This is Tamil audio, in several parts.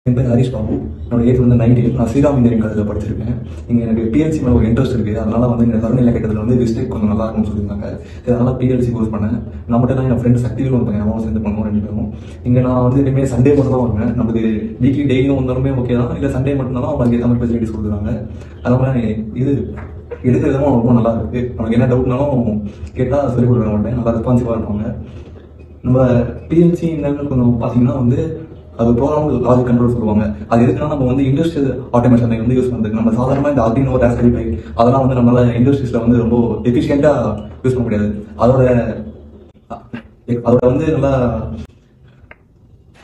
என் பேர் ஹரிஷ் பாபு. என்னோட ஏஜ் வந்து 19. நான் ஸ்ரீராம் இன்ஜினியரிங் காலேஜில் படிச்சிருக்கேன். இங்கே எனக்கு பிஎல்சி மேலே ஒரு இன்ட்ரெஸ்ட் இருக்குது. அதனால வந்து இந்த தரநிலை கட்டத்தில் வந்து விஸ்டேக் கொஞ்சம் நல்லா இருக்கும்னு சொல்லியிருந்தாங்க. அதனால பிஎல்சி கோர்ஸ் பண்ணேன். நான் மட்டும் தான் என் ஃப்ரெண்ட் சக்தியில் ஒரு பையன் அவன் சேர்ந்து பண்ணுவோம் 2 பேரும். இங்கே நான் வந்து இனிமேல் சண்டே மட்டும் தான் வருவேன். நமக்கு வீக்லி டெய்லியும் வந்தாலுமே ஓகே தான், இல்லை சண்டே மட்டும்தான் அவங்க ஏற்ற மாதிரி ஃபெசிலிட்டிஸ் கொடுக்குறாங்க. அதனால இது எடுக்கிற விதமாக ரொம்ப நல்லா இருக்குது. நமக்கு என்ன டவுட்னாலும் கேட்டால் சொல்லிக் கொடுக்க மாட்டேன். நல்லா ரெஸ்பான்சிவாக இருப்பாங்க. நம்ம பிஎல்சி என்னன்னு கொஞ்சம் பார்த்தீங்கன்னா வந்து அது ப்ரோக்ராம் லாஜிக் கண்ட்ரோல் சொல்லுவாங்க. அது எதுக்குன்னா நம்ம வந்து இண்டஸ்ட்ரியல் ஆட்டோமேஷனை வந்து யூஸ் பண்ணுறது. நம்ம சாதாரணமாக இந்த ஆர்டினோ ராஸ்பெரி பை அதெல்லாம் வந்து நம்மளால இண்டஸ்ட்ரீஸில் வந்து ரொம்ப எஃபிஷியண்டாக யூஸ் பண்ண முடியாது. அதோட வந்து நல்லா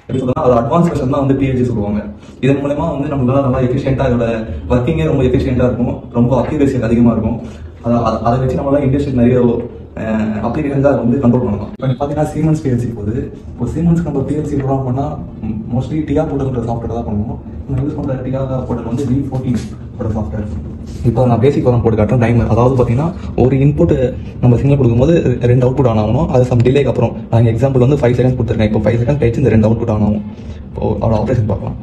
எப்படி சொல்லலாம், அதோட அட்வான்ஸ் வெர்ஷன் தான் வந்து பிஎல்சி சொல்லுவாங்க. இதன் மூலமா வந்து நம்மளால நல்லா எஃபிஷியண்டாக இதோட ஒர்க்கிங்கே ரொம்ப எஃபிஷியண்டாக இருக்கும், ரொம்ப அக்யூரேசி அதிகமாக இருக்கும். அதை வச்சு நம்மளால இண்டஸ்ட்ரி நிறைய அப்ளிகேஷன் தான் வந்து கண்ட்ரோல் பண்ணலாம். இப்போ பார்த்தீங்கன்னா சீமென்ஸ் பிஎல்சி போகுது. இப்போ சீமென்ஸ்க்கு நம்ம பிஎல்சி ப்ரோக்ராம் பண்ணால் மோஸ்ட்லி டிஆர் போர்ட்டல்ன்ற சாஃப்ட்வேர் தான் பண்ணுவோம். நம்ம யூஸ் பண்ணுற டிஆர் போர்ட்டல் வந்து V14 சாஃப்ட்வேர். இப்போ நான் பேசிக் ப்ரோக்ராம் போட்டு காட்டுறேன். டைமர், அதாவது பார்த்தீங்கன்னா ஒரு இன்புட் நம்ம சிக்னல் கொடுக்கும்போது 2 அவுட்புட் ஆன் ஆகணும். அது சம் டிலேக்கு அப்புறம் நான் எக்ஸாம்பிள் வந்து 5 செகண்ட் கொடுத்துருக்கேன். இப்போ 5 செகண்ட் கழிச்சு இந்த 2 அவுட்புட் ஆன் ஆகும். இப்போ அதோட ஆப்ரேஷன் பார்க்கலாம்.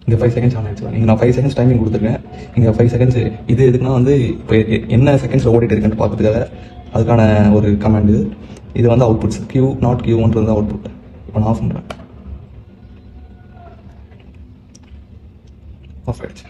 இங்கே 5 செகண்ட்ஸ் ஆன் ஆயிடுச்சு. இங்கே நான் 5 செகண்ட்ஸ் டைமிங் கொடுத்துருக்கேன். இங்கே 5 செகண்ட்ஸ் இது எதுக்குன்னா வந்து இப்போ என்ன செகண்ட்ஸில் ஓடிட்டு இருக்குன்னு பார்க்கறதுக்காக அதுக்கான ஒரு கமாண்ட் இது வந்து அவுட்புட்ஸ் Q0 Q1 அவுட்புட். இப்போ நான் ஆஃப் பண்ணுறேன். ஆஃப் ஆயிடுச்சு.